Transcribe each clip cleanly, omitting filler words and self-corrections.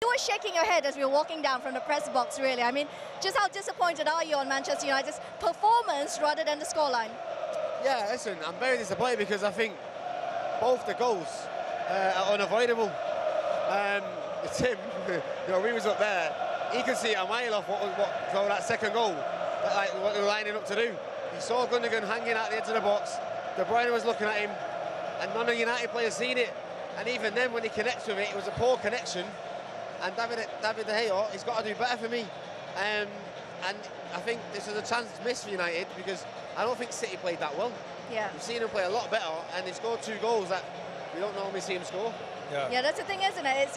You were shaking your head as we were walking down from the press box, really. I mean, just how disappointed are you on Manchester United's performance rather than the scoreline? Yeah, listen, I'm very disappointed because I think both the goals are unavoidable. Tim, we was up there, he could see a mile off what that second goal, like what they were lining up to do. He saw Gundogan hanging at the edge of the box, De Bruyne was looking at him, and none of the United players seen it. And even then, when he connects with it, it was a poor connection. And David De Gea, he's got to do better for me. And I think this is a chance missed for United because I don't think City played that well. Yeah. We've seen him play a lot better, and he scored 2 goals that we don't normally see him score. Yeah, that's the thing, isn't it?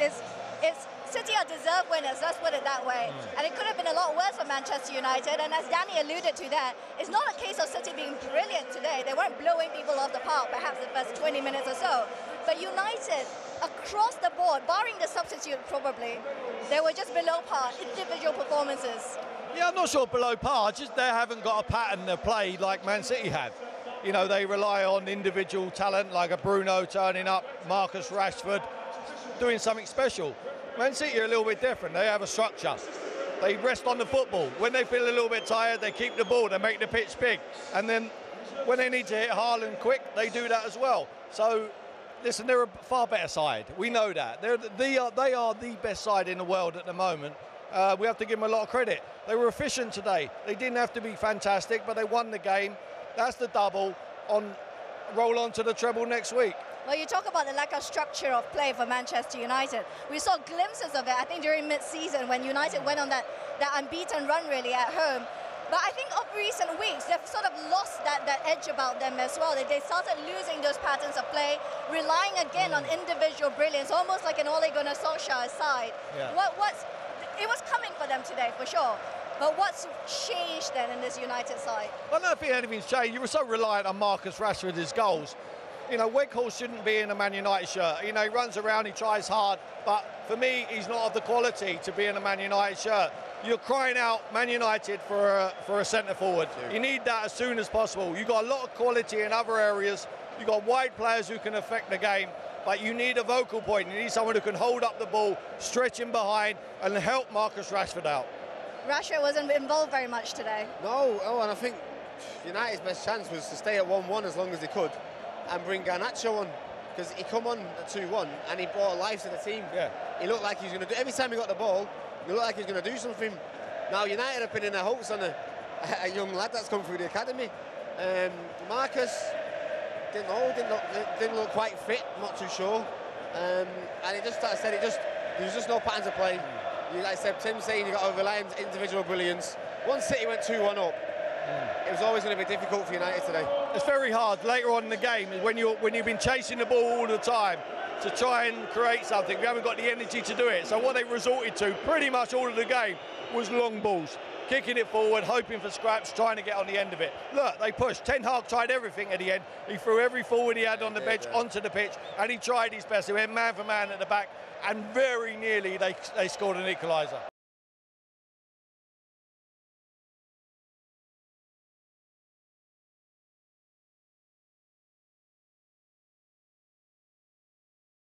It's City are deserved winners, let's put it that way. And it could have been a lot worse for Manchester United, and as Danny alluded to that, it's not a case of City being brilliant today. They weren't blowing people off the park, perhaps the first 20 minutes or so. But United, across the board, barring the substitute probably, they were just below par, individual performances. Yeah, I'm not sure below par, just they haven't got a pattern of play like Man City have. You know, they rely on individual talent like a Bruno turning up, Marcus Rashford doing something special. Man City are a little bit different. They have a structure. They rest on the football. When they feel a little bit tired, they keep the ball, they make the pitch big. And then when they need to hit Haaland quick, they do that as well. So, listen, they're a far better side. We know that. They are the best side in the world at the moment. We have to give them a lot of credit. They were efficient today. They didn't have to be fantastic, but they won the game. That's the double. Roll on to the treble next week. Well, you talk about the lack of structure of play for Manchester United. We saw glimpses of it, I think, during mid-season when United went on that unbeaten run, really, at home. But I think of recent weeks, they've sort of lost that edge about them as well. They started losing those patterns of play, relying again on individual brilliance, almost like an Ole Gunnar Solskjaer side. Yeah. It was coming for them today, for sure. But what's changed then in this United side? I don't think anything's changed. You were so reliant on Marcus Rashford, his goals. You know, Weghorst shouldn't be in a Man United shirt. You know, he runs around, he tries hard, but for me, he's not of the quality to be in a Man United shirt. You're crying out Man United for a centre forward. You need that as soon as possible. You've got a lot of quality in other areas. You've got wide players who can affect the game, but you need a vocal point. You need someone who can hold up the ball, stretch him behind, and help Marcus Rashford out. Rashford wasn't involved very much today. No, and I think United's best chance was to stay at 1-1 as long as they could and bring Garnacho on, because he come on at 2-1 and he brought life to the team. Yeah. He looked like he was going to do, every time he got the ball, he looked like he was going to do something. Now United have been in their hopes on a young lad that's come through the academy. Marcus didn't look quite fit, I'm not too sure. And he just, like I said, there's just no patterns of play. Like I said, Tim saying you got to rely on individual brilliance. Once City went 2-1 up, it was always going to be difficult for United today. It's very hard later on in the game when you've been chasing the ball all the time to try and create something. We haven't got the energy to do it. So what they resorted to pretty much all of the game was long balls, kicking it forward, hoping for scraps, trying to get on the end of it. Look, they pushed. Ten Hag tried everything at the end. He threw every forward he had on the bench onto the pitch, and he tried his best. He went man for man at the back, and very nearly they scored an equaliser.